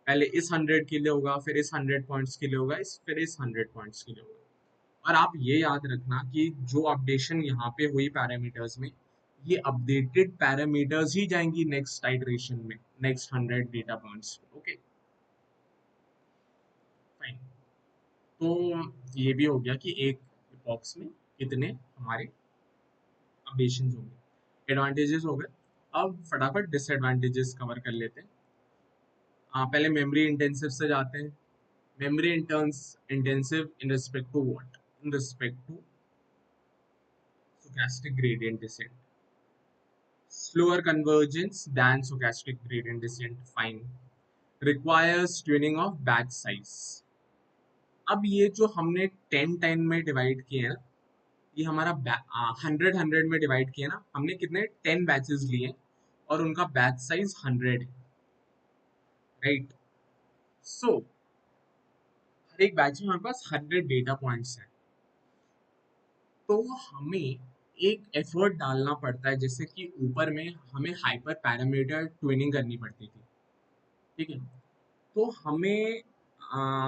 Speaker 1: पहले इस 100 के लिए होगा, फिर इस 100 पॉइंट्स के लिए होगा, फिर इस 100 पॉइंट्स के लिए होगा। और आप ये याद रखना कि जो अपडेशन यहाँ पे हुई पैरामीटर्स में, ये अपडेटेड पैरामीटर्स ही जाएंगी नेक्स्ट आइटरेशन में, next 100 data points. Okay fine. तो ये भी हो गया कि एक बॉक्स में कितने हमारे अपडेशन होंगे, एडवांटेजेस हो गए। अब फटाफट डिसएडवांटेजेस कवर कर लेते हैं। पहले मेमोरी इंटेंसिव से जाते हैं। Memory intensive in respect to what? In respect to stochastic gradient descent. Slower convergence than stochastic gradient descent. Fine. Requires tuning of batch size. अब ये जो हमने 10-10 में डिवाइड किए हैं ना, ये हमारा 100-100 में डिवाइड किया ना, हमने कितने 10 बैचेस लिए और उनका बैच साइज 100 है, राइट। सो हर एक बैच में हमारे पास 100 डेटा पॉइंट्स हैं, तो हमें एक एफर्ट डालना पड़ता है, जैसे कि ऊपर में हमें हाइपर पैरामीटर ट्यूनिंग करनी पड़ती थी। ठीक है, तो हमें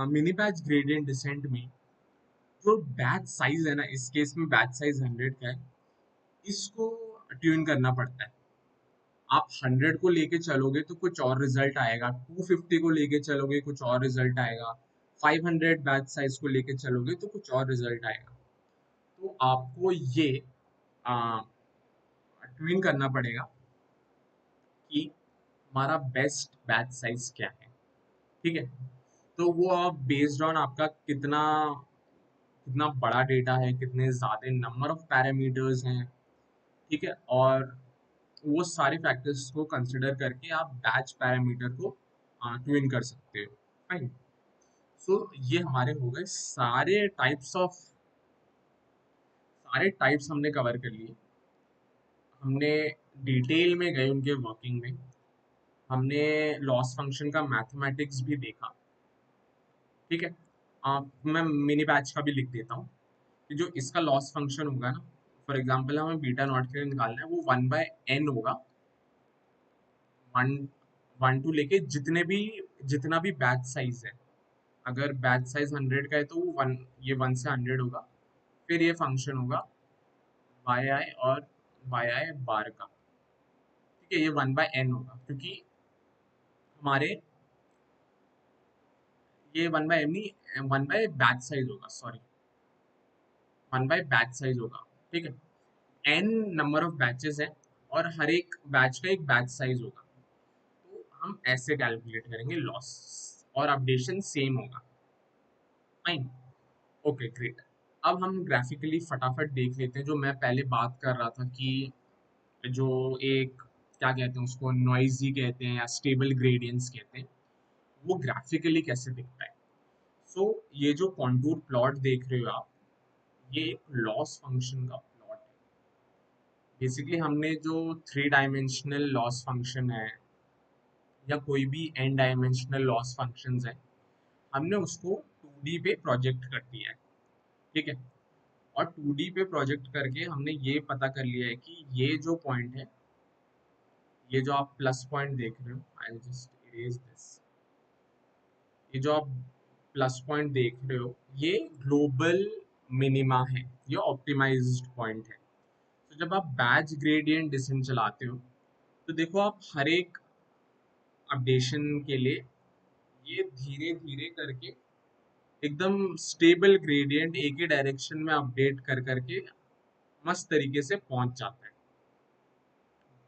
Speaker 1: मिनी बैच ग्रेडियंट डिसेंट में जो बैच साइज है ना, इस केस में बैच साइज 100 का है, इसको ट्यून करना पड़ता है। आप 100 को लेके चलोगे तो कुछ और रिजल्ट आएगा, 250 को लेके चलोगे कुछ और रिजल्ट आएगा, 500 बैच साइज को लेके चलोगे तो कुछ और रिजल्ट आएगा। तो आपको ये ट्यून करना पड़ेगा कि हमारा बेस्ट बैच साइज क्या है। ठीक है, तो वो आप बेस्ड ऑन आपका कितना कितना बड़ा डेटा है, कितने ज़्यादा नंबर ऑफ पैरामीटर्स हैं, ठीक है, और वो सारे फैक्टर्स को कंसिडर करके आप बैच पैरामीटर को ट्यून कर सकते हो। फाइन। सो ये हमारे हो गए सारे टाइप्स हमने कवर कर लिए। हमने डिटेल में गए उनके वर्किंग में, हमने लॉस फंक्शन का मैथमेटिक्स भी देखा। ठीक है, मैं मिनी बैच का भी लिख देता हूँ कि जो इसका लॉस फंक्शन होगा ना, फॉर एग्जांपल हमें बीटा नॉट के लिए निकालना है, वो 1/n होगा। वन वन टू लेके जितना भी बैच साइज है, अगर बैच साइज 100 का है तो वो ये 1 से 100 होगा। फिर ये फंक्शन होगा वाई आई और वाई आई बार का। ठीक है, ये 1/n होगा, क्योंकि हमारे ये 1/m नहीं, 1/बैच साइज होगा, सॉरी, 1/बैच साइज होगा। ठीक है, n नंबर ऑफ बैचेस है और हर एक बैच का एक बैच साइज होगा, तो हम ऐसे कैलकुलेट करेंगे लॉस, और अपडेशन सेम होगा। फाइन। Okay great. अब हम ग्राफिकली फटाफट देख लेते हैं, जो मैं पहले बात कर रहा था कि जो एक क्या कहते हैं उसको, नॉइजी कहते हैं या स्टेबल ग्रेडियंट्स कहते हैं, वो ग्राफिकली कैसे दिखता है। सो ये जो कॉन्टूर प्लॉट देख रहे हो आप, ये एक लॉस फंक्शन का प्लॉट है। बेसिकली हमने जो 3 डायमेंशनल लॉस फंक्शन है या कोई भी n डायमेंशनल लॉस फंक्शंस है, हमने उसको 2D पे प्रोजेक्ट कर दिया है। ठीक है, और 2D पे प्रोजेक्ट करके हमने ये पता कर लिया है कि ये जो पॉइंट है, ये जो आप प्लस पॉइंट देख रहे हो, आई जस्ट इरेज दिस, ये जो आप प्लस पॉइंट देख रहे हो, ये ग्लोबल मिनिमा है, ये ऑप्टिमाइज्ड पॉइंट है। तो जब आप बैच ग्रेडियंट डिसेंट चलाते हो, तो देखो आप हर एक अपडेशन के लिए ये धीरे धीरे करके एकदम स्टेबल ग्रेडियंट एक ही डायरेक्शन में अपडेट कर करके मस्त तरीके से पहुंच जाता है।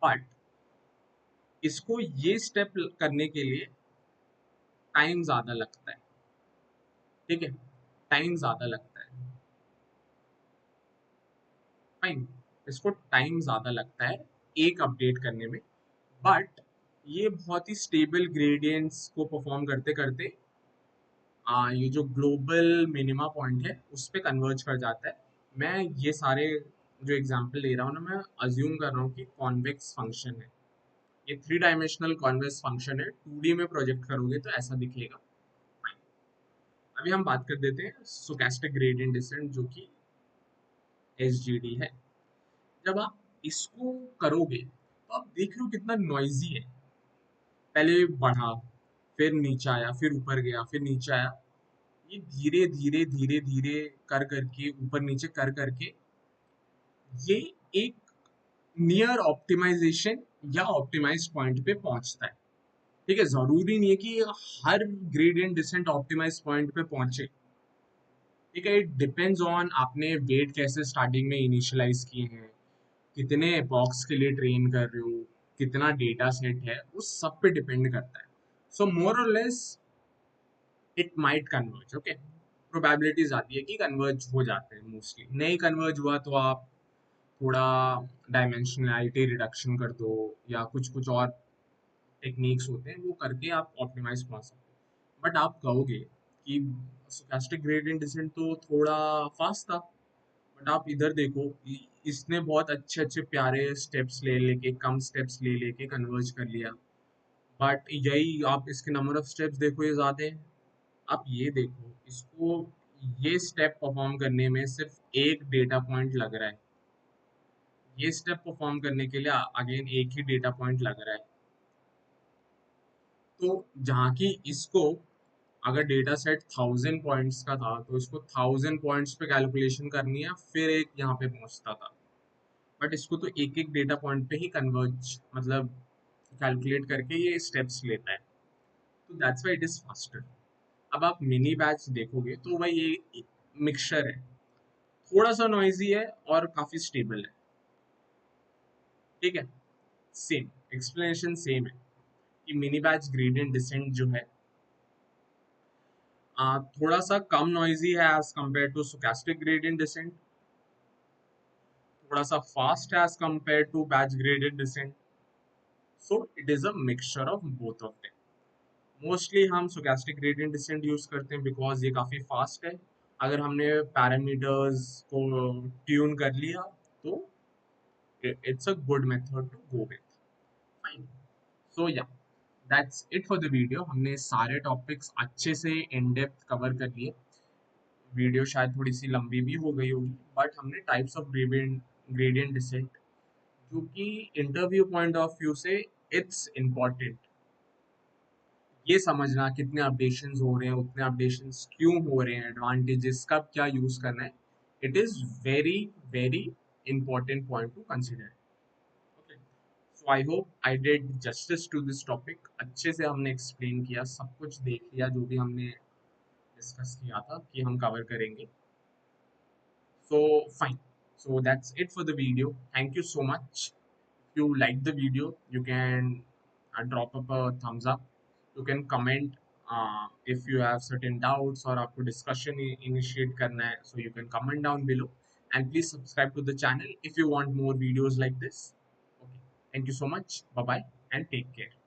Speaker 1: बट इसको ये स्टेप करने के लिए टाइम ज्यादा लगता है। ठीक है, टाइम ज्यादा लगता है। फाइन, इसको टाइम ज्यादा लगता है एक अपडेट करने में, बट ये बहुत ही स्टेबल ग्रेडियंट्स को परफॉर्म करते करते ये जो ग्लोबल मिनिमा पॉइंट है उस पर कन्वर्ज कर जाता है। मैं ये सारे जो एग्जांपल ले रहा हूँ ना, मैं अज्यूम कर रहा हूँ कि कॉन्वेक्स फंक्शन है। ये थ्री डायमेंशनल कॉन्वेक्स फंक्शन है, 2D में प्रोजेक्ट करोगे तो ऐसा दिखेगा। अभी हम बात कर देते हैं स्टोचैस्टिक ग्रेडियंट डिसेंट, जो कि SGD है। जब आप इसको करोगे तो आप देख रहे हो कितना नॉइजी है। पहले बढ़ा, फिर नीचे आया, फिर ऊपर गया, फिर नीचे आया। ये धीरे धीरे धीरे धीरे कर करके, ऊपर नीचे कर करके, ये एक नियर ऑप्टिमाइजेशन या ऑप्टिमाइज पॉइंट पे पहुंचता है। ठीक है, जरूरी नहीं है कि हर ग्रेडियंट डिसेंट ऑप्टिमाइज पॉइंट पे पहुंचे। ठीक है, इट डिपेंड्स ऑन आपने वेट कैसे स्टार्टिंग में इनिशियलाइज किए हैं, कितने बॉक्स के लिए ट्रेन कर रहे हो, कितना डेटा सेट है, उस सब पे डिपेंड करता है। सो मोर और less it might converge. Okay, probabilities आती है कि कन्वर्ज हो जाते हैं। मोस्टली नहीं कन्वर्ज हुआ तो आप थोड़ा डायमेंशनलिटी रिडक्शन कर दो, या कुछ कुछ और टेक्निक्स होते हैं वो करके आप ऑप्टिमाइज पहुंच सकते हो। बट आप कहोगे कि स्टोचैस्टिक ग्रेडियंट डिसेंट तो थोड़ा फास्ट था, बट आप इधर देखो, इसने बहुत अच्छे अच्छे प्यारे स्टेप्स ले लेके, कम स्टेप्स ले लेके कन्वर्ज कर लिया। बट यही आप इसके नंबर ऑफ स्टेप्स देखो, ये ज्यादा है। आप ये देखो इसको, ये स्टेप परफॉर्म करने में सिर्फ एक डेटा पॉइंट लग रहा है। ये स्टेप परफॉर्म करने के लिए अगेन एक ही डेटा पॉइंट लग रहा है। तो जहाँ की इसको, अगर डेटा सेट 1000 पॉइंट्स का था तो इसको 1000 पॉइंट्स पे कैलकुलेशन करनी है, फिर एक यहाँ पे पहुंचता था। बट इसको तो एक एक डेटा पॉइंट पे ही कन्वर्ज, मतलब कैलकुलेट करके ये स्टेप्स लेता है। तो that's why it is faster. अब आप मिनी बैच देखोगे तो भाई ये मिक्सचर है, थोड़ा सा नॉइजी है और काफी स्टेबल है। ठीक है, सेम एक्सप्लेनेशन सेम है कि मिनी बैच ग्रेडियंट डिसेंट जो है थोड़ा सा कम नॉइजी है as compare to stochastic gradient descent, थोड़ा सा फास्ट है as compare to batch gradient descent. So it is a mixture of both of them. Mostly हम स्टोचैस्टिक ग्रेडियंट डिसेंट यूज करते हैं बिकॉज ये काफी फास्ट है। अगर हमने पैरामीटर्स को ट्यून कर लिया तो it's a good method to go with. Fine. So yeah, that's it for the video. हमने सारे टॉपिक्स अच्छे से इन डेप्थ कवर कर लिए। वीडियो शायद थोड़ी सी लंबी भी हो गई होगी, बट हमने टाइप्स ऑफ ग्रेडियंट डिसेंट, जो कि इंटरव्यू पॉइंट ऑफ व्यू से इट्स इम्पॉर्टेंट। ये समझना कितने अपडेशंस हो रहे हैं, उतने अपडेशंस क्यों हो रहे हैं, एडवांटेजेस कब क्या यूज करना है, it is very very important point to consider. Okay, so I hope I did justice to this topic. अच्छे से हमने एक्सप्लेन किया, सब कुछ देख लिया जो भी हमने डिस्कस किया था कि हम कवर करेंगे। So fine. So that's it for the video. Thank you so much. If you like the video, you can drop up a thumbs up. You can comment if you have certain doubts or आपको discussion initiate करना है. So you can comment down below, and please subscribe to the channel if you want more videos like this. Okay. Thank you so much. Bye bye and take care.